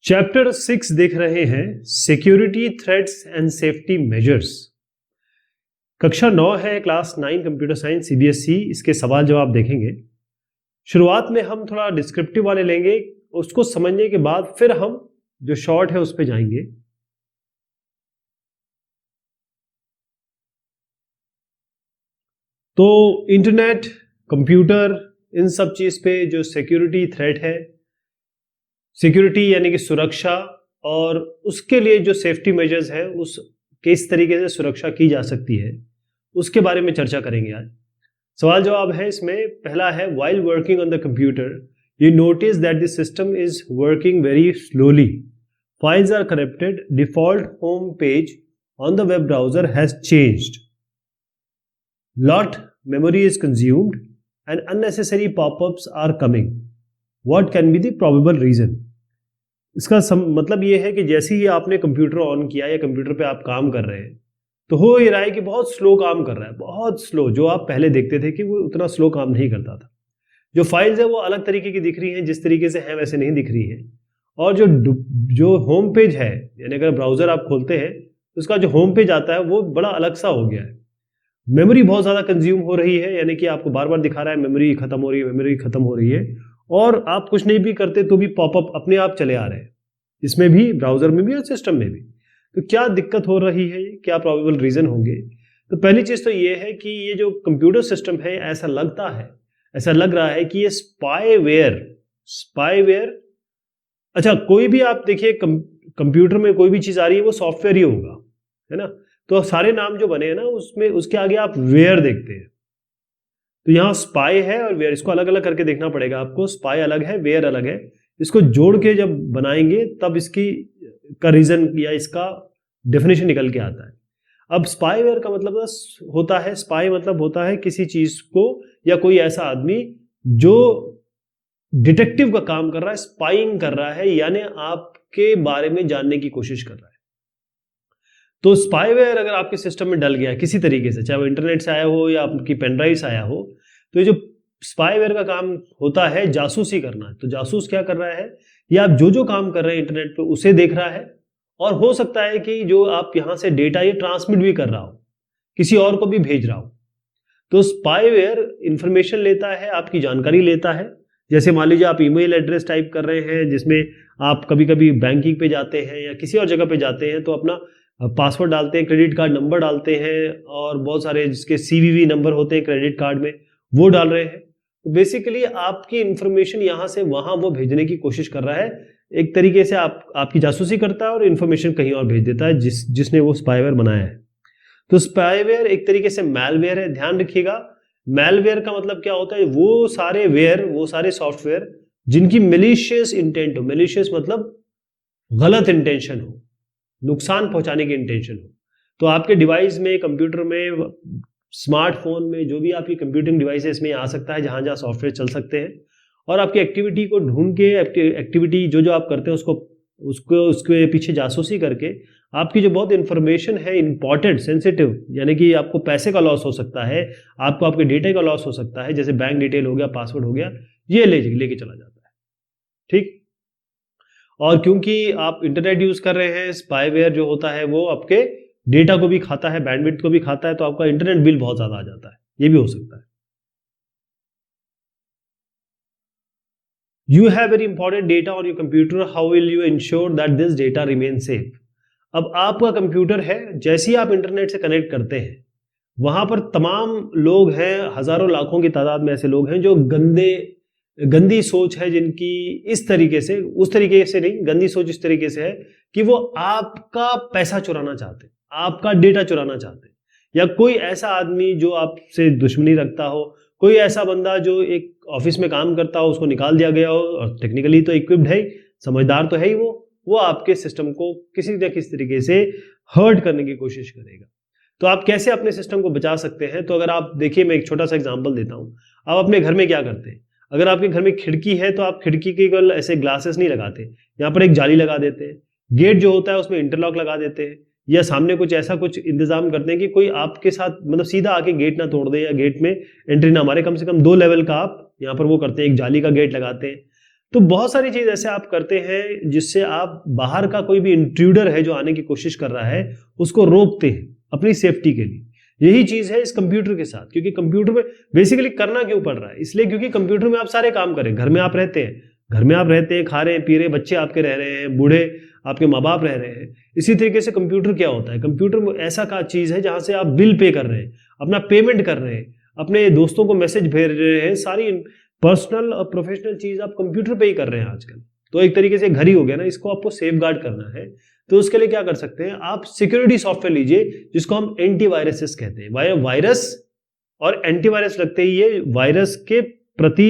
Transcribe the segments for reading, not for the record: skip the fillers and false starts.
Chapter 6 देख रहे हैं security threats and safety measures. कक्षा 9 है, क्लास 9 कंप्यूटर साइंस सीबीएसई। इसके सवाल जवाब देखेंगे। शुरुआत में हम थोड़ा डिस्क्रिप्टिव वाले लेंगे, उसको समझने के बाद फिर हम जो शॉर्ट है उस पे जाएंगे। तो इंटरनेट, कंप्यूटर, इन सब चीज पे जो सिक्योरिटी थ्रेट है, सिक्योरिटी यानी कि सुरक्षा, और उसके लिए जो सेफ्टी मेजर्स है उस किस तरीके से सुरक्षा की जा सकती है उसके बारे में चर्चा करेंगे आज। सवाल जवाब है इसमें। पहला है, while working on the computer you notice that the system is working very slowly, files are corrupted, default home page on the web browser has changed, lot memory is consumed and unnecessary pop-ups are coming. What can be the probable reason? इसका मतलब ये है कि जैसे ही आपने computer on किया या computer पे आप काम कर रहे हैं तो हो ये रहा है कि बहुत स्लो काम कर रहा है, बहुत स्लो। जो आप पहले देखते थे कि वो उतना स्लो काम नहीं करता था। जो फाइल्स है वो अलग तरीके की दिख रही हैं, जिस तरीके से है वैसे नहीं दिख रही है। और जो होम पेज है, यानी अगर ब्राउजर आप खोलते हैं तो उसका जो होम पेज आता है वो बड़ा अलग सा हो गया है। मेमोरी बहुत ज़्यादा कंज्यूम हो रही है, यानी कि आपको बार बार दिखा रहा है मेमोरी खत्म हो रही है, मेमोरी खत्म हो रही है। और आप कुछ नहीं भी करते तो भी पॉपअप अपने आप चले आ रहे हैं, इसमें भी, ब्राउजर में भी और सिस्टम में भी। तो क्या दिक्कत हो रही है, क्या प्रोबेबल रीजन होंगे? तो पहली चीज तो ये है कि ये जो कंप्यूटर सिस्टम है, ऐसा लगता है, ऐसा लग रहा है कि ये स्पाईवेयर। अच्छा, कोई भी आप देखिए कंप्यूटर में कोई भी चीज आ रही है वो सॉफ्टवेयर ही होगा, है ना। तो सारे नाम जो बने हैं ना, उसमें उसके आगे आप वेयर देखते हैं। तो यहाँ स्पाई है और वेयर, इसको अलग अलग करके देखना पड़ेगा आपको। स्पाई अलग है, वेयर अलग है। इसको जोड़ के जब बनाएंगे तब इसकी का रीजन या इसका डेफिनेशन निकल के आता है। अब स्पाई वेयर का मतलब होता है, स्पाई मतलब होता है किसी चीज को या कोई ऐसा आदमी जो डिटेक्टिव का काम कर रहा है, स्पाइंग कर रहा है, यानी आपके बारे में जानने की कोशिश कर रहा है। तो स्पाईवेयर अगर आपके सिस्टम में डल गया किसी तरीके से, चाहे वो इंटरनेट से आया हो या आपकी पेनड्राइव से आया हो, तो ये जो स्पाईवेयर का काम होता है जासूसी करना। तो जासूस क्या कर रहा है, या आप जो काम कर रहे हैं इंटरनेट पे उसे देख रहा है, और हो सकता है कि जो आप यहां से डेटा ये ट्रांसमिट भी कर रहा हो, किसी और को भी भेज रहा हो। तो स्पाईवेयर इंफॉर्मेशन लेता है, आपकी जानकारी लेता है। जैसे मान लीजिए आप ईमेल एड्रेस टाइप कर रहे हैं, जिसमें आप कभी कभी बैंकिंग पे जाते हैं या किसी और जगह पे जाते हैं, तो अपना पासवर्ड डालते हैं, क्रेडिट कार्ड नंबर डालते हैं, और बहुत सारे जिसके सीवीवी नंबर होते हैं क्रेडिट कार्ड में, वो डाल रहे हैं। तो बेसिकली आपकी इंफॉर्मेशन यहां से वहां वो भेजने की कोशिश कर रहा है। एक तरीके से आपकी जासूसी करता है और इंफॉर्मेशन कहीं और भेज देता है जिसने वो स्पाईवेयर बनाया है। तो स्पाईवेयर एक तरीके से मैलवेयर है। ध्यान रखिएगा, मैलवेयर का मतलब क्या होता है, वो सारे सॉफ्टवेयर जिनकी मेलिशियस इंटेंट हो। मेलिशियस मतलब गलत इंटेंशन हो, नुकसान पहुंचाने की इंटेंशन हो। तो आपके डिवाइस में, कंप्यूटर में, स्मार्टफोन में, जो भी आपकी कंप्यूटिंग डिवाइस है, इसमें आ सकता है जहां जहां सॉफ्टवेयर चल सकते हैं। और आपकी एक्टिविटी को ढूंढ के, एक्टिविटी जो आप करते हैं उसके पीछे जासूसी करके आपकी जो बहुत इंफॉर्मेशन है, इंपॉर्टेंट, सेंसिटिव, यानी कि आपको पैसे का लॉस हो सकता है, आपको आपके डेटा का लॉस हो सकता है, जैसे बैंक डिटेल हो गया, पासवर्ड हो गया, ये लेके चला जाता है। ठीक। और क्योंकि आप इंटरनेट यूज कर रहे हैं, स्पाईवेयर जो होता है वो आपके डेटा को भी खाता है, बैंडविड्थ को भी खाता है, तो आपका इंटरनेट बिल बहुत ज्यादा आ जाता है, ये भी हो सकता है। You have very important data on your computer. How will you ensure that this data remains safe? अब आपका कंप्यूटर है, जैसे ही आप इंटरनेट से कनेक्ट करते हैं, वहां पर तमाम लोग हैं, हजारों लाखों की तादाद में ऐसे लोग हैं जो गंदी सोच है जिनकी, इस तरीके से, उस तरीके से नहीं, गंदी सोच इस तरीके से है कि वो आपका पैसा चुराना चाहते हैं, आपका डेटा चुराना चाहते हैं। या कोई ऐसा आदमी जो आपसे दुश्मनी रखता हो, कोई ऐसा बंदा जो एक ऑफिस में काम करता हो, उसको निकाल दिया गया हो, और टेक्निकली तो इक्विप्ड है, समझदार तो है ही, वो आपके सिस्टम को किसी न किसी तरीके से हर्ट करने की कोशिश करेगा। तो आप कैसे अपने सिस्टम को बचा सकते हैं? तो अगर आप देखिए, मैं एक छोटा सा एग्जांपल देता हूं। आप अपने घर में क्या करते हैं? अगर आपके घर में खिड़की है तो आप खिड़की के केवल ऐसे ग्लासेस नहीं लगाते, यहाँ पर एक जाली लगा देते हैं। गेट जो होता है उसमें इंटरलॉक लगा देते हैं, या सामने कुछ इंतजाम करते हैं कि कोई आपके साथ मतलब सीधा आके गेट ना तोड़ दे, या गेट में एंट्री ना मारे। कम से कम 2 लेवल का आप यहाँ पर वो करते हैं, एक जाली का गेट लगाते हैं। तो बहुत सारी चीज ऐसे आप करते हैं जिससे आप बाहर का कोई भी इंट्रूडर है जो आने की कोशिश कर रहा है उसको रोकते हैं अपनी सेफ्टी के लिए। यही चीज है इस कंप्यूटर के साथ, क्योंकि कंप्यूटर में बेसिकली करना क्यों पड़ रहा है, इसलिए क्योंकि कंप्यूटर में आप सारे काम करें। घर में आप रहते हैं, खा रहे हैं पी रहे हैं, बच्चे आपके रह रहे हैं, बूढ़े आपके माँ बाप रह रहे हैं। इसी तरीके से कंप्यूटर क्या होता है, कंप्यूटर ऐसा का चीज है जहां से आप बिल पे कर रहे हैं, अपना पेमेंट कर रहे हैं, अपने दोस्तों को मैसेज भेज रहे हैं, सारी पर्सनल और प्रोफेशनल चीज आप कंप्यूटर पे ही कर रहे हैं आजकल। तो एक तरीके से घर ही हो गया ना, इसको आपको सेफ गार्ड करना है। तो उसके लिए क्या कर सकते हैं, आप सिक्योरिटी सॉफ्टवेयर लीजिए जिसको हम एंटीवायरसेस कहते हैं। वायरस और एंटीवायरस लगते ही ये वायरस के प्रति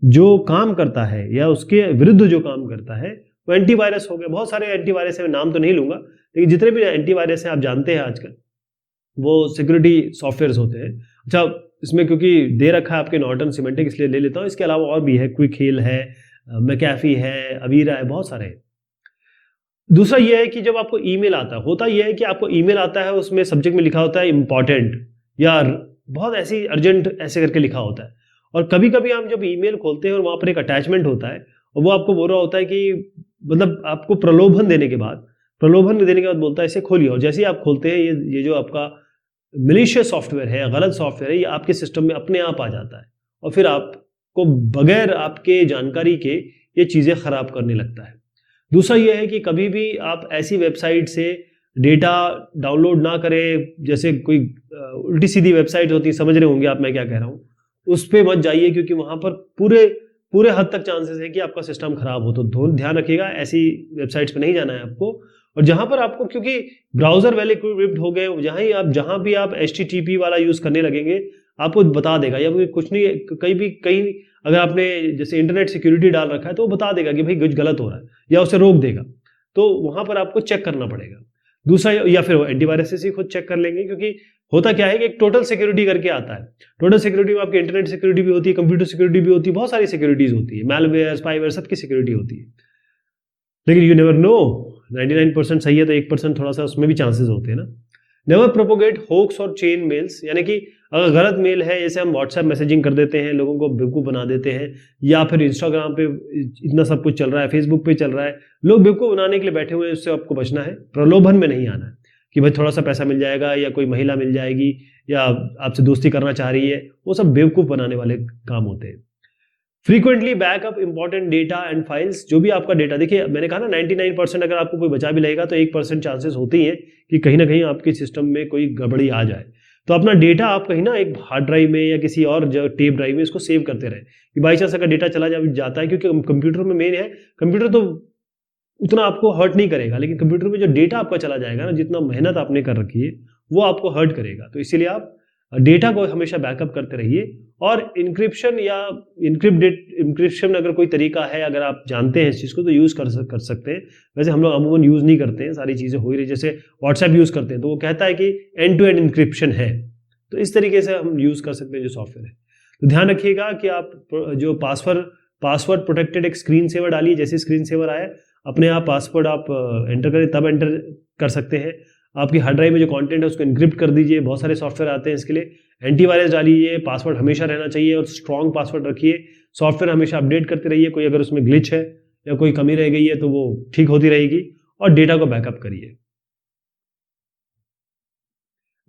जो काम करता है या उसके विरुद्ध जो काम करता है वो एंटीवायरस हो गया। बहुत सारे एंटीवायरस है, मैं नाम तो नहीं लूंगा, लेकिन जितने भी एंटीवायरस हैं आप जानते हैं आजकल वो सिक्योरिटी सॉफ्टवेयर होते हैं। अच्छा, इसमें क्योंकि दे रखा है आपके नॉर्टन सिमेंटिक इसलिए ले लेता हूँ, इसके अलावा और भी है, क्विक हिल है, मैकेफी है, अवीरा है, बहुत सारे हैं। दूसरा यह है कि जब आपको ईमेल आता है, होता यह है कि आपको ईमेल आता है, उसमें सब्जेक्ट में लिखा होता है इंपॉर्टेंट या बहुत ऐसी अर्जेंट ऐसे करके लिखा होता है। और कभी कभी हम जब ईमेल खोलते हैं और वहां पर एक अटैचमेंट होता है और वो आपको बोल रहा होता है कि मतलब आपको प्रलोभन देने के बाद बोलता है इसे खोलिए, और जैसे ही आप खोलते हैं ये जो आपका मिलीशियस सॉफ्टवेयर है, गलत सॉफ्टवेयर है, ये आपके सिस्टम में अपने आप आ जाता है और फिर आपको बगैर आपके जानकारी के ये चीजें खराब करने लगता है। दूसरा यह है कि कभी भी आप ऐसी वेबसाइट से डेटा डाउनलोड ना करें, जैसे कोई उल्टी सीधी वेबसाइट होती है, समझ रहे होंगे आप मैं क्या कह रहा हूं, उस पर मत जाइए, क्योंकि वहां पर पूरे हद तक चांसेस है कि आपका सिस्टम खराब हो। तो ध्यान रखिएगा, ऐसी वेबसाइट्स पे नहीं जाना है आपको। और जहां पर आपको, क्योंकि ब्राउजर वेल इक्विप्ड हो गए, जहां भी आप HTTP वाला यूज करने लगेंगे आपको बता देगा, या कुछ नहीं, कहीं अगर आपने जैसे इंटरनेट सिक्योरिटी डाल रखा है तो वो बता देगा कि भाई कुछ गलत हो रहा है या उसे रोक देगा। तो वहां पर आपको चेक करना पड़ेगा। दूसरा, या फिर एंटीवायरस से खुद चेक कर लेंगे, क्योंकि होता क्या है कि एक टोटल सिक्योरिटी करके आता है। टोटल सिक्योरिटी में आपकी इंटरनेट सिक्योरिटी भी होती है, कंप्यूटर सिक्योरिटी भी होती है, बहुत सारी सिक्योरिटीज होती है, मैलवेयर, स्पाईवेयर, सबकी सिक्योरिटी होती है। लेकिन यू नेवर नो, 99% सही है तो 1% थोड़ा सा उसमें भी चांसेस होते हैं ना। नेवर प्रोपोगेट होक्स और चेन मेल्स, यानी कि अगर गलत मेल है, जैसे हम व्हाट्सएप मैसेजिंग कर देते हैं, लोगों को बेवकूफ़ बना देते हैं, या फिर इंस्टाग्राम पे इतना सब कुछ चल रहा है, फेसबुक पे चल रहा है, लोग बेवकूफ़ बनाने के लिए बैठे हुए हैं, उससे आपको बचना है। प्रलोभन में नहीं आना है कि भाई थोड़ा सा पैसा मिल जाएगा या कोई महिला मिल जाएगी या आपसे दोस्ती करना चाह रही है, वो सब बेवकूफ़ बनाने वाले काम होते हैं। Frequently backup important data and files, जो भी आपका डेटा, देखिए मैंने कहा ना 99% अगर आपको कोई बचा भी लगेगा तो 1% चांसेस होते ही हैं कि कहीं ना कहीं आपके सिस्टम में कोई गड़बड़ी आ जाए। तो अपना डेटा आप कहीं ना एक हार्ड ड्राइव में या किसी और टेप ड्राइव में इसको सेव करते रहे, कि बाई चांस अगर डेटा चला जाता है, क्योंकि कंप्यूटर में मेन है, कंप्यूटर तो उतना आपको हर्ट नहीं करेगा, लेकिन कंप्यूटर में जो डेटा आपका चला जाएगा ना, जितना मेहनत आपने कर रखी है वो आपको हर्ट करेगा। तो इसीलिए आप डेटा को हमेशा बैकअप करते रहिए। और इंक्रिप्शन या इंक्रिप्शन अगर कोई तरीका है, अगर आप जानते हैं इस चीज़ को, तो यूज़ कर सकते हैं। वैसे हम लोग अमूमन यूज़ नहीं करते हैं, सारी चीज़ें हो ही रही, जैसे व्हाट्सएप यूज़ करते हैं तो वो कहता है कि एंड टू एंड इंक्रिप्शन है, तो इस तरीके से हम यूज़ कर सकते हैं जो सॉफ्टवेयर है। तो ध्यान रखिएगा कि आप जो पासवर्ड प्रोटेक्टेड एक स्क्रीन सेवर डालिए, जैसे स्क्रीन सेवर आए अपने आप पासवर्ड आप एंटर करें, तब एंटर कर सकते हैं। आपकी हार्ड ड्राइव में जो कंटेंट है उसको इनक्रिप्ट कर दीजिए, बहुत सारे सॉफ्टवेयर आते हैं इसके लिए। एंटीवायरस डालिए, पासवर्ड हमेशा रहना चाहिए और स्ट्रॉन्ग पासवर्ड रखिए। सॉफ्टवेयर हमेशा अपडेट करते रहिए, कोई अगर उसमें ग्लिच है या कोई कमी रह गई है तो वो ठीक होती रहेगी। और डेटा को बैकअप करिए।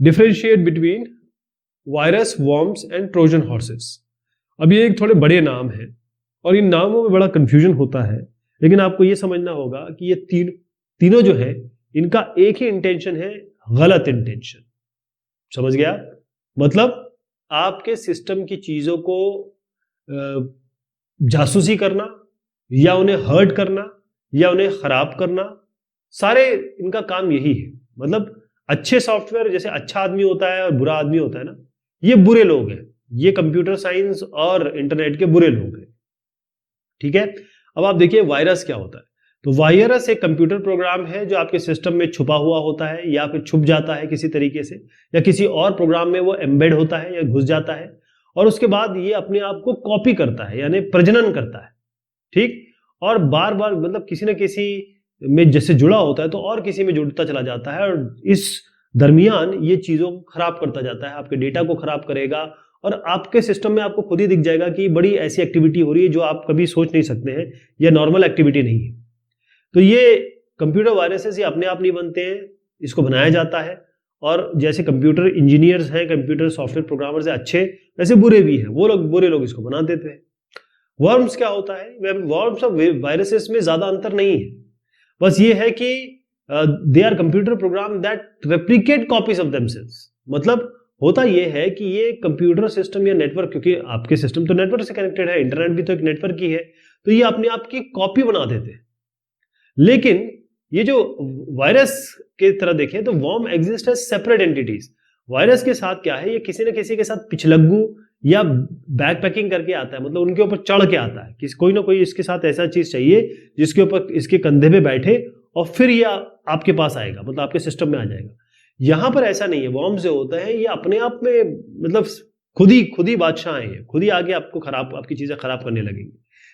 Differentiate between virus, worms and Trojan horses. अब ये एक थोड़े बड़े नाम हैं और इन नामों में बड़ा कंफ्यूजन होता है, लेकिन आपको ये समझना होगा कि ये तीनों जो है इनका एक ही इंटेंशन है, गलत इंटेंशन। समझ गया? मतलब आपके सिस्टम की चीजों को जासूसी करना या उन्हें हर्ट करना या उन्हें खराब करना, सारे इनका काम यही है। मतलब अच्छे सॉफ्टवेयर, जैसे अच्छा आदमी होता है और बुरा आदमी होता है ना, ये बुरे लोग हैं, ये कंप्यूटर साइंस और इंटरनेट के बुरे लोग हैं। ठीक है, अब आप देखिए वायरस क्या होता है। तो वायरस एक कंप्यूटर प्रोग्राम है जो आपके सिस्टम में छुपा हुआ होता है या फिर छुप जाता है किसी तरीके से, या किसी और प्रोग्राम में वो एम्बेड होता है या घुस जाता है, और उसके बाद ये अपने आप को कॉपी करता है, यानी प्रजनन करता है। ठीक, और बार बार मतलब किसी न किसी में जैसे जुड़ा होता है तो और किसी में जुड़ता चला जाता है, और इस दरमियान ये चीजों को खराब करता जाता है, आपके डेटा को खराब करेगा और आपके सिस्टम में आपको खुद ही दिख जाएगा कि बड़ी ऐसी एक्टिविटी हो रही है जो आप कभी सोच नहीं सकते हैं, या नॉर्मल एक्टिविटी नहीं है। तो ये कंप्यूटर वायरसेस ये अपने आप नहीं बनते हैं, इसको बनाया जाता है। और जैसे कंप्यूटर इंजीनियर्स हैं, कंप्यूटर सॉफ्टवेयर प्रोग्रामर्स हैं अच्छे, वैसे बुरे भी हैं, वो लोग बुरे लोग इसको बना देते हैं। वर्म्स क्या होता है? वर्म्स और वायरसेस में ज्यादा अंतर नहीं है, बस ये है कि they are computer program that replicate copies of themselves. मतलब होता ये है कि ये कंप्यूटर सिस्टम या नेटवर्क, क्योंकि आपके सिस्टम तो नेटवर्क से कनेक्टेड है, इंटरनेट भी तो एक नेटवर्क ही है, तो ये अपने आप की कॉपी बना देते हैं। लेकिन ये जो वायरस के तरह देखें तो worm exist as separate entities. Virus के साथ क्या है, ये किसी न किसी के साथ पिछलग्गू या बैक पैकिंग करके आता है, मतलब उनके ऊपर चढ़ के आता है, कोई ना कोई इसके साथ ऐसा चीज चाहिए जिसके ऊपर इसके कंधे पे बैठे और फिर ये आपके पास आएगा, मतलब आपके सिस्टम में आ जाएगा। यहां पर ऐसा नहीं है। वर्म जो होता है ये अपने आप में मतलब खुद ही बादशाह हैं, खुद ही आगे आपकी चीजें खराब करने लगेंगे,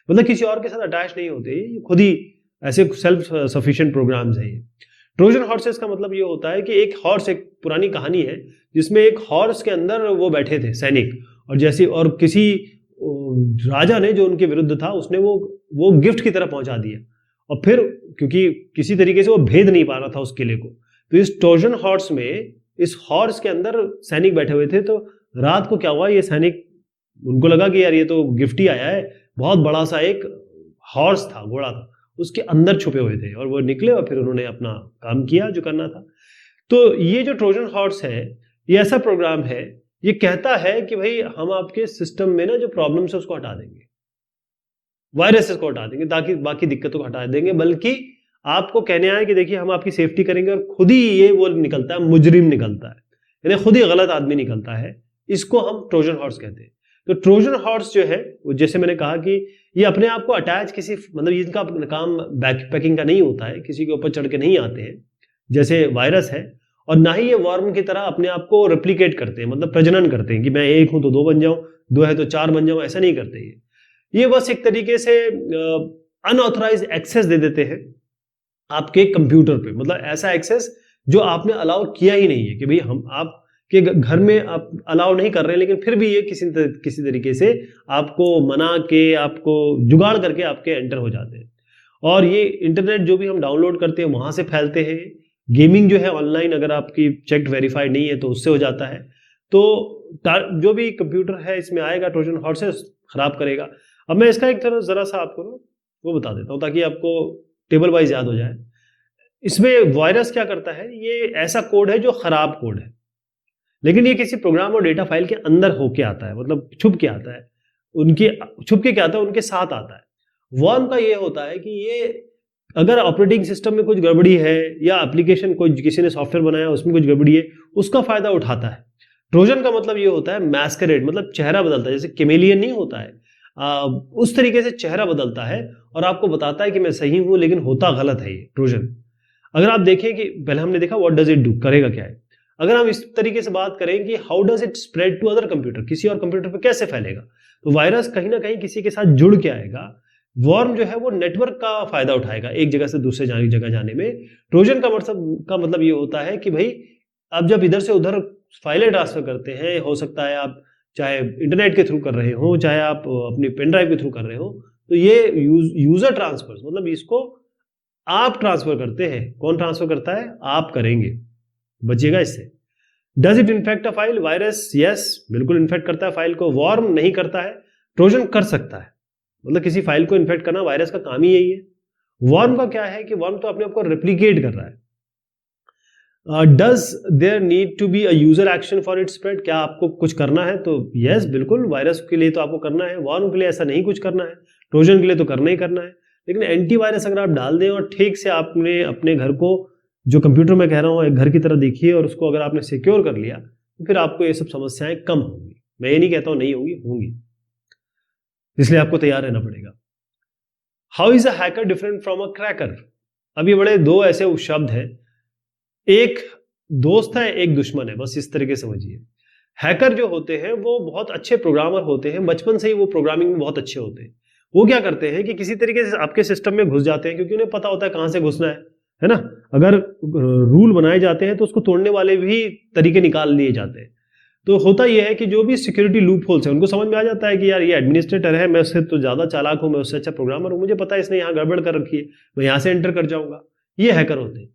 मतलब किसी और के साथ अटैच नहीं होते, ये खुद ही ऐसे सेल्फ सफिशिएंट प्रोग्राम्स हैं ये। ट्रोजन हॉर्सेस का मतलब ये होता है कि एक हॉर्स, एक पुरानी कहानी है जिसमें एक हॉर्स के अंदर वो बैठे थे सैनिक, और किसी राजा ने जो उनके विरुद्ध था उसने वो गिफ्ट की तरह पहुंचा दिया, और फिर क्योंकि किसी तरीके से वो भेद नहीं पा रहा था उस किले को, तो इस ट्रोजन हॉर्स में, इस हॉर्स के अंदर सैनिक बैठे हुए थे। तो रात को क्या हुआ, ये सैनिक, उनको लगा कि यार ये तो गिफ्ट ही आया है, बहुत बड़ा सा एक हॉर्स था, घोड़ा था, उसके अंदर छुपे हुए थे, और वो निकले और फिर उन्होंने अपना काम किया जो करना था। तो ये जो ट्रोजन हॉर्स है, ये ऐसा प्रोग्राम है, ये कहता है कि भाई हम आपके सिस्टम में ना जो प्रॉब्लम्स है उसको हटा देंगे, वायरसेस को हटा देंगे, ताकि बाकी दिक्कतों को हटा देंगे, बल्कि आपको कहने आए कि देखिए हम आपकी सेफ्टी करेंगे, और खुद ही ये वो निकलता है, मुजरिम निकलता है, यानी खुद ही गलत आदमी निकलता है, इसको हम ट्रोजन हॉर्स कहते हैं। तो ट्रोजन हॉर्स जो है वो, जैसे मैंने कहा कि ये अपने आप को अटैच किसी, मतलब इनका काम बैक पैकिंग का नहीं होता है, किसी के ऊपर चढ़ के नहीं आते हैं जैसे वायरस है, और ना ही ये वर्म की तरह अपने आप को रेप्लिकेट करते हैं, मतलब प्रजनन करते हैं कि मैं एक हूं तो दो बन जाऊं, दो है तो चार बन जाऊं, ऐसा नहीं करते ये बस एक तरीके से अनऑथराइज एक्सेस दे देते हैं आपके कंप्यूटर पे, मतलब ऐसा एक्सेस जो आपने अलाउ किया ही नहीं है, कि भाई हम आपके घर में आप अलाउ नहीं कर रहे हैं, लेकिन फिर भी ये किसी तरीके से आपको मना के, आपको जुगाड़ करके आपके एंटर हो जाते हैं। और ये इंटरनेट जो भी हम डाउनलोड करते हैं वहां से फैलते हैं। गेमिंग जो है ऑनलाइन, अगर आपकी चेक्ड वेरीफाइड नहीं है तो उससे हो जाता है। तो जो भी कंप्यूटर है इसमें आएगा, ट्रोजन हॉर्सेस खराब करेगा। अब मैं इसका एक तरह जरा सा आपको वो बता देता हूँ ताकि आपको टेबल वाइज याद हो जाए। इसमें वायरस क्या करता है, ये ऐसा कोड है जो खराब कोड है, लेकिन ये किसी प्रोग्राम और डेटा फाइल के अंदर होके आता है, मतलब छुप के आता है, छुप के क्या आता है, उनके साथ आता है। वर्म का ये होता है कि ये अगर ऑपरेटिंग सिस्टम में कुछ गड़बड़ी है या एप्लीकेशन कोई किसी ने सॉफ्टवेयर बनाया उसमें कुछ गड़बड़ी है, उसका फायदा उठाता है। ट्रोजन का मतलब ये होता है मैस्करेड, मतलब चेहरा बदलता है, जैसे कैमेलियन नहीं होता है, उस तरीके से चेहरा बदलता है और आपको बताता है कि मैं सही हूं, लेकिन होता गलत है ये ट्रोजन। अगर आप देखें कि पहले हमने देखा व्हाट डज इट डू, करेगा क्या है। अगर हम इस तरीके से बात करें कि how does it spread to other computer, किसी और कंप्यूटर पर कैसे फैलेगा, तो वायरस कहीं ना कहीं किसी के साथ जुड़ के आएगा। वर्म जो है वो नेटवर्क का फायदा उठाएगा एक जगह से दूसरे जगह जाने में। ट्रोजन का मतलब ये होता है कि भाई आप जब इधर से उधर फाइलें ट्रांसफर करते हैं, हो सकता है आप चाहे इंटरनेट के थ्रू कर रहे हो, चाहे आप अपनी पेन ड्राइव के थ्रू कर रहे हो, तो ये यूजर ट्रांसफर, मतलब इसको आप ट्रांसफर करते हैं। कौन ट्रांसफर करता है? आप करेंगे, बचिएगा इससे। Does it infect a file? Virus yes बिल्कुल इन्फेक्ट करता है फाइल को, वर्म नहीं करता है, ट्रोजन कर सकता है। मतलब किसी फाइल को इन्फेक्ट करना वायरस का काम ही यही है। वर्म का क्या है कि वर्म तो अपने आप को रेप्लिकेट कर रहा है। Does there need to be a user action for it spread? क्या आपको कुछ करना है? तो यस बिल्कुल, वायरस के लिए तो आपको करना है, वर्म के लिए ऐसा नहीं कुछ करना है, ट्रोजन के लिए तो करना ही करना है। लेकिन एंटीवायरस अगर आप डाल दें और ठीक से आपने अपने घर को, जो कंप्यूटर में कह रहा हूँ, एक घर की तरह देखिए, और उसको अगर आपने सिक्योर कर लिया तो फिर आपको ये सब समस्याएं कम होंगी। मैं ये नहीं कहता हूं नहीं होंगी, होंगी, इसलिए आपको तैयार रहना पड़ेगा। How is a hacker different from a cracker? अब ये बड़े दो ऐसे शब्द हैं, एक दोस्त है एक दुश्मन है, बस इस तरीके से समझिए। हैकर जो होते हैं वो बहुत अच्छे प्रोग्रामर होते हैं, बचपन से ही वो प्रोग्रामिंग में बहुत अच्छे होते हैं। वो क्या करते हैं कि किसी तरीके से आपके सिस्टम में घुस जाते हैं, क्योंकि उन्हें पता होता है कहां से घुसना है ना। अगर रूल बनाए जाते हैं तो उसको तोड़ने वाले भी तरीके निकाल लिए जाते हैं। तो होता यह है कि जो भी सिक्योरिटी लूप होल्स है उनको समझ में आ जाता है कि यार ये एडमिनिस्ट्रेटर है, मैं उससे तो ज़्यादा चालाक हूँ, मैं उससे अच्छा प्रोग्रामर हूँ, मुझे पता है इसने यहाँ गड़बड़ कर रखी है, मैं यहाँ से एंटर कर जाऊँगा। ये हैकर होते हैं।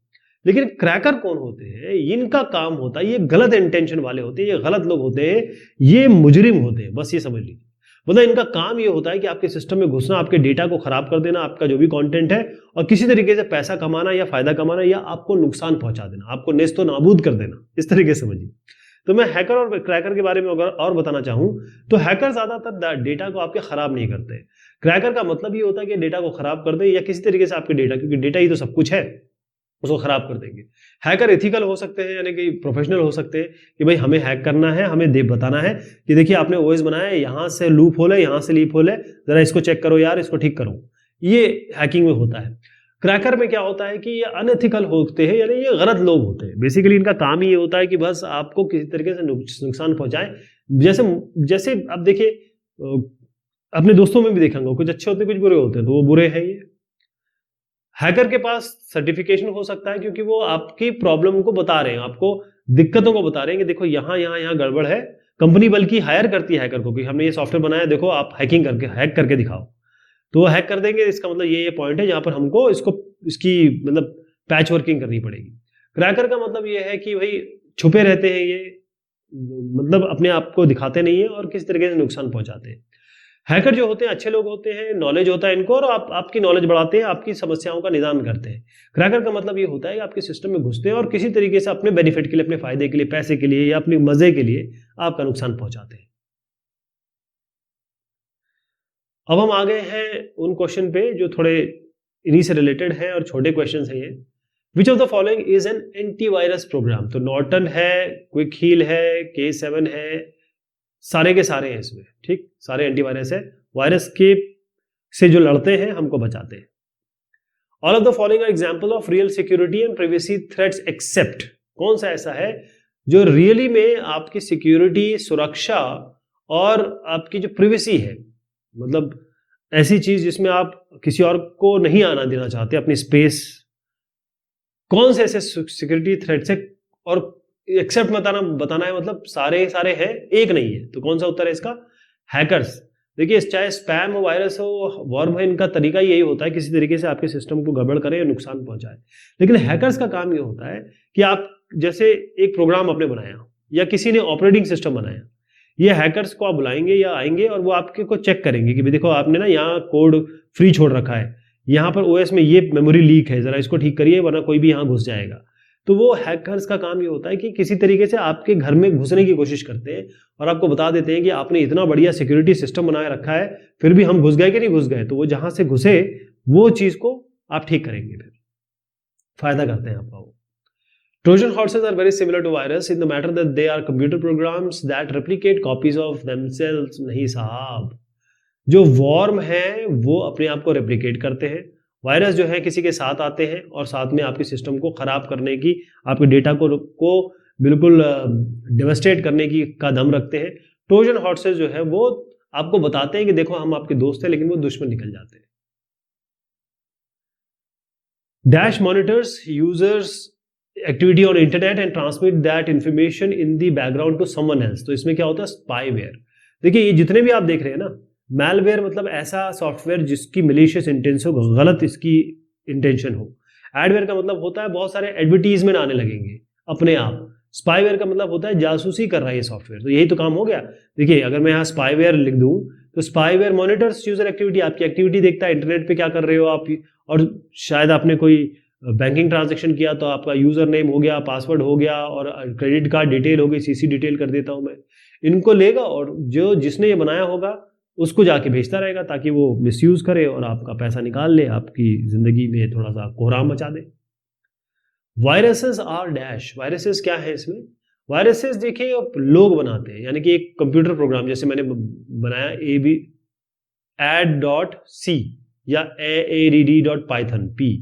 लेकिन क्रैकर कौन होते हैं? इनका काम होता है, ये गलत इंटेंशन वाले होते हैं, ये गलत लोग होते हैं, ये मुजरिम होते हैं, बस ये समझ लीजिए। मतलब इनका काम ये होता है कि आपके सिस्टम में घुसना, आपके डेटा को खराब कर देना, आपका जो भी कंटेंट है, और किसी तरीके से पैसा कमाना या फायदा कमाना या आपको नुकसान पहुंचा देना, आपको नेस्तो नाबूद कर देना, इस तरीके से समझिए। तो मैं हैकर और क्रैकर के बारे में अगर और बताना चाहूं तो हैकर ज्यादातर डेटा को आपके खराब नहीं करते। क्रैकर का मतलब ये होता है कि डेटा को खराब कर दे या किसी तरीके से आपके डेटा, क्योंकि डेटा ही तो सब कुछ है, उसको खराब कर देंगे। हैकर एथिकल हो सकते हैं, यानी कि प्रोफेशनल हो सकते हैं कि भाई हमें हैक करना है, हमें बताना है कि देखिए आपने ओएस बनाया है, यहाँ से लूप होल है, यहाँ से लीप होल है, जरा इसको चेक करो यार, इसको ठीक करो। ये हैकिंग में होता है। क्रैकर में क्या होता है कि ये अनएथिकल होते हैं, यानी ये गलत लोग होते हैं। बेसिकली इनका काम ही ये होता है कि बस आपको किसी तरीके से नुकसान पहुंचाए। जैसे जैसे अब देखिए अपने दोस्तों में भी देखेंगे, कुछ अच्छे होते हैं, कुछ बुरे होते हैं, तो वो बुरे हैं। ये हैकर के पास सर्टिफिकेशन हो सकता है क्योंकि वो आपकी प्रॉब्लम को बता रहे हैं, आपको दिक्कतों को बता रहे हैं कि देखो यहाँ यहाँ यहाँ गड़बड़ है। कंपनी बल्कि हायर करती है हैकर को कि हमने ये सॉफ्टवेयर बनाया, देखो आप हैक करके दिखाओ। तो वो हैक कर देंगे, इसका मतलब ये पॉइंट है जहां पर हमको इसकी मतलब पैच वर्किंग करनी पड़ेगी। क्रैकर का मतलब ये है कि भाई छुपे रहते हैं, ये मतलब अपने आप को दिखाते नहीं है और किसी तरीके से नुकसान पहुंचाते हैं। हैकर जो होते हैं अच्छे लोग होते हैं, नॉलेज होता है इनको, और आपकी नॉलेज बढ़ाते हैं, आपकी समस्याओं का निदान करते हैं। क्रैकर का मतलब ये होता है कि आपके सिस्टम में घुसते हैं और किसी तरीके से अपने बेनिफिट के लिए, अपने फायदे के लिए, पैसे के लिए या अपने मजे के लिए आपका नुकसान पहुंचाते हैं। अब हम आ गए हैं उन क्वेश्चन पे जो थोड़े इन्हीं से रिलेटेड हैं और छोटे क्वेश्चन हैं ये। Which of the following is an antivirus program? तो नॉर्टन है, क्विक हील है, K7 है, सारे के सारे हैं इसमें, ठीक, सारे एंटीवायरस है, वायरस के से जो लड़ते हैं, हमको बचाते हैं। All of the following are example of real security and privacy threats except. कौन सा ऐसा है जो रियली में आपकी सिक्योरिटी, सुरक्षा और आपकी जो प्राइवेसी है, मतलब ऐसी चीज जिसमें आप किसी और को नहीं आना देना चाहते अपनी स्पेस, कौन से ऐसे सिक्योरिटी थ्रेट्स है और एक्सेप्ट बताना है, मतलब सारे हैं, एक नहीं है। तो कौन सा उत्तर है इसका? हैकर्स। देखिए चाहे स्पैम हो, वायरस हो, वॉर्म हो, इनका तरीका यही होता है किसी तरीके से आपके सिस्टम को गड़बड़ करे या नुकसान पहुंचाए। लेकिन हैकर्स का काम ये होता है कि आप जैसे एक प्रोग्राम आपने बनाया या किसी ने ऑपरेटिंग सिस्टम बनाया, ये हैकर्स को आप बुलाएंगे या आएंगे और वो आपके को चेक करेंगे कि भाई देखो आपने ना यहाँ कोड फ्री छोड़ रखा है, यहाँ पर ओएस में ये मेमोरी लीक है, जरा इसको ठीक करिए वरना कोई भी यहाँ घुस जाएगा। तो वो हैकर्स का काम ये होता है कि किसी तरीके से आपके घर में घुसने की कोशिश करते हैं और आपको बता देते हैं कि आपने इतना बढ़िया सिक्योरिटी सिस्टम बनाए रखा है, फिर भी हम घुस गए कि नहीं घुस गए। तो वो जहां से घुसे वो चीज को आप ठीक करेंगे, फिर फायदा करते हैं आपका वो। Trojan horses are very similar to virus in the matter that they are computer programs that replicate copies of themselves। नहीं साहब, जो वॉर्म है वो अपने आप को रेप्लिकेट करते हैं, वायरस जो है किसी के साथ आते हैं और साथ में आपके सिस्टम को खराब करने की, आपके डेटा को बिल्कुल डिवास्टेट करने की का दम रखते हैं। ट्रोजन हॉर्सेस जो है वो आपको बताते हैं कि देखो हम आपके दोस्त हैं, लेकिन वो दुश्मन निकल जाते हैं। Dash monitors users activity on internet and transmit that information in the background to someone else. तो इसमें क्या होता है? स्पाईवेयर। देखिए ये जितने भी आप देख रहे हैं ना, मैलवेयर मतलब ऐसा सॉफ्टवेयर जिसकी मैलिशियस इंटेंशन हो, गलत इसकी इंटेंशन हो। एडवेयर का मतलब होता है बहुत सारे एडवर्टीजमेंट आने लगेंगे अपने आप। स्पाईवेयर का मतलब होता है जासूसी कर रहा है ये सॉफ्टवेयर। तो यही तो काम हो गया। देखिए अगर मैं यहाँ स्पाईवेयर लिख दूं तो स्पाईवेयर मॉनिटर्स यूजर एक्टिविटी, आपकी एक्टिविटी देखता है, इंटरनेट पे क्या कर रहे हो आप, और शायद आपने कोई बैंकिंग ट्रांजैक्शन किया तो आपका यूजर नेम हो गया, पासवर्ड हो गया और क्रेडिट कार्ड डिटेल हो गई, सीसी डिटेल कर देता हूं मैं। इनको लेगा और जो जिसने ये बनाया होगा उसको जाके भेजता रहेगा ताकि वो मिसयूज करे और आपका पैसा निकाल ले, आपकी जिंदगी में थोड़ा सा कोहराम मचा दे। Viruses are dash. वायरसेस क्या है इसमें? वायरसेस देखिए लोग बनाते हैं, यानी कि एक कंप्यूटर प्रोग्राम जैसे मैंने बनाया add.c या add.python py,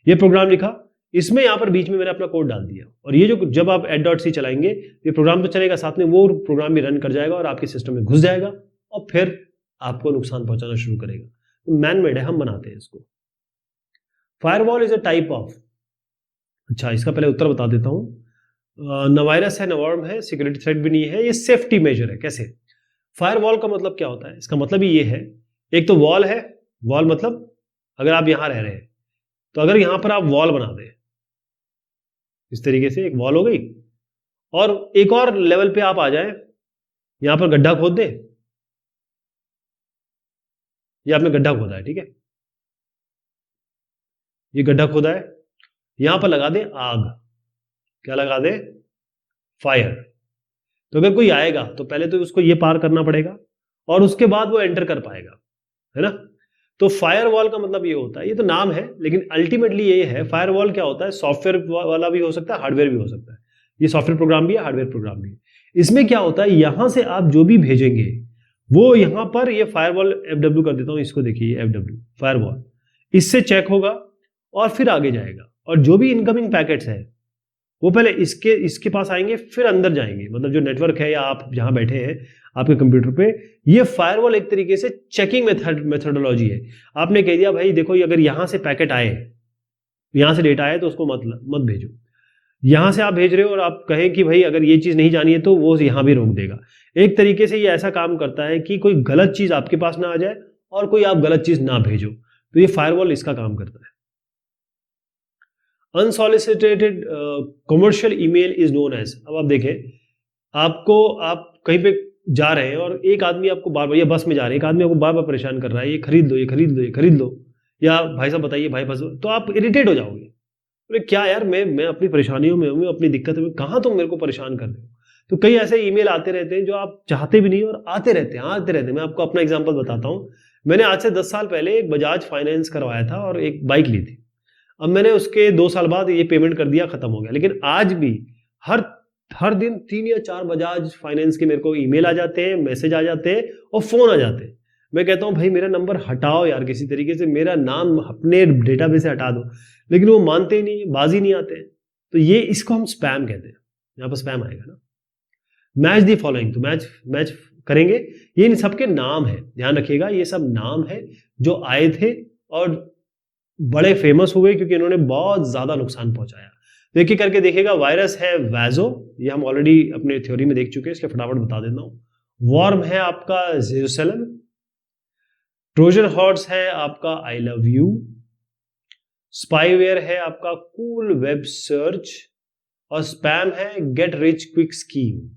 ये प्रोग्राम लिखा, इसमें यहां पर बीच में मैंने अपना कोड डाल दिया और ये जो जब आप add.c चलाएंगे ये प्रोग्राम तो चलेगा, साथ में वो प्रोग्राम भी रन कर जाएगा और आपके सिस्टम में घुस जाएगा और फिर आपको नुकसान पहुंचाना शुरू करेगा। तो मैन मेड है, हम बनाते हैं इसको। Firewall is a type of, अच्छा इसका पहले उत्तर बता देता हूं। न वायरस है, न वर्म है, सिक्योरिटी थ्रेट भी नहीं है, ये सेफ्टी मेजर है। कैसे? फायरवॉल का मतलब क्या होता है? इसका मतलब ही ये है, एक तो वॉल है, वॉल मतलब अगर आप यहां रह रहे हैं तो अगर यहां पर आप वॉल बना दें, इस तरीके से एक वॉल हो गई, और एक और लेवल पे आप आ जाए, यहां पर गड्ढा खोद दें, ये आपने गड्ढा खोदा है, ठीक है, ये गड्ढा खोदा है, यहां पर लगा दें आग, क्या लगा दें? फायर। तो अगर कोई आएगा तो पहले तो उसको ये पार करना पड़ेगा और उसके बाद वो एंटर कर पाएगा, है ना? तो फायरवॉल का मतलब ये होता है, ये तो नाम है लेकिन अल्टीमेटली ये है, फायरवॉल क्या होता है? सॉफ्टवेयर वाला भी हो सकता है, हार्डवेयर भी हो सकता है। ये सॉफ्टवेयर प्रोग्राम भी है, हार्डवेयर प्रोग्राम भी है। इसमें क्या होता है, यहां से आप जो भी भेजेंगे वो यहां पर ये फायरवॉल FW कर देता हूं, इसको देखिए FW फायरवॉल, इससे चेक होगा और फिर आगे जाएगा, और जो भी इनकमिंग पैकेट्स है वो पहले इसके इसके पास आएंगे, फिर अंदर जाएंगे। मतलब जो नेटवर्क है या आप जहां बैठे हैं आपके कंप्यूटर पे, ये फायरवॉल एक तरीके से चेकिंग मेथडोलॉजी है। आपने कह दिया भाई देखो, अगर यहां से पैकेट आए, यहां से डेटा आए तो उसको मत भेजो। यहां से आप भेज रहे हो और आप कहें कि भाई अगर ये चीज नहीं जानी है तो वो यहां भी रोक देगा। एक तरीके से ये ऐसा काम करता है कि कोई गलत चीज आपके पास ना आ जाए और कोई आप गलत चीज ना भेजो, तो ये फायरवॉल इसका काम करता है। Unsolicited commercial email is known as, अब आप देखें, आप कहीं पे जा रहे हैं और एक आदमी आपको बार बार, या बस में जा रहे हैं, एक आदमी आपको बार बार परेशान कर रहा है, ये खरीद लो, ये खरीद लो, ये खरीद लो, या भाई साहब बताइए भाई बस, तो आप इरिटेट हो जाओगे। अरे क्या यार, मैं अपनी परेशानियों में हूँ, अपनी दिक्कत में, कहाँ तुम मेरे को परेशान कर रहे हो? तो कई ऐसे ईमेल आते रहते हैं जो आप चाहते भी नहीं और आते रहते हैं, आते रहते हैं। मैं आपको अपना एग्जांपल बताता हूँ। मैंने आज से 10 साल पहले एक बजाज फाइनेंस करवाया था और एक बाइक ली थी। अब मैंने उसके 2 साल बाद ये पेमेंट कर दिया, खत्म हो गया। लेकिन आज भी हर हर दिन 3 या 4 बजाज फाइनेंस के मेरे को ईमेल आ जाते हैं, मैसेज आ जाते हैं और फोन आ जाते हैं। मैं कहता हूं भाई मेरा नंबर हटाओ यार, किसी तरीके से मेरा नाम अपने डेटाबेस से हटा दो, लेकिन वो मानते ही नहीं, बाजी नहीं आते हैं। तो ये, इसको हम स्पैम कहते हैं। यहाँ पर स्पैम आएगा ना। मैच दी फॉलोइंग, तो मैच मैच करेंगे। ये इन सबके नाम है, ध्यान रखिएगा, ये सब नाम है जो आए थे और बड़े फेमस हुए क्योंकि इन्होंने बहुत ज्यादा नुकसान पहुंचाया। तो एक करके देखिएगा। वायरस है वैजो, ये हम ऑलरेडी अपने थ्योरी में देख चुके हैं, इसलिए फटाफट बता देता हूं। वॉर्म है आपका जेरूसलम, ट्रोजन हॉर्स है आपका आई लव यू, स्पाईवेयर है आपका कूल वेब सर्च, और स्पैम है गेट रिच क्विक स्कीम।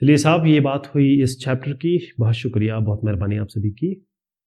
चलिए साहब, ये बात हुई इस चैप्टर की। बहुत शुक्रिया, बहुत मेहरबानी आप सभी की।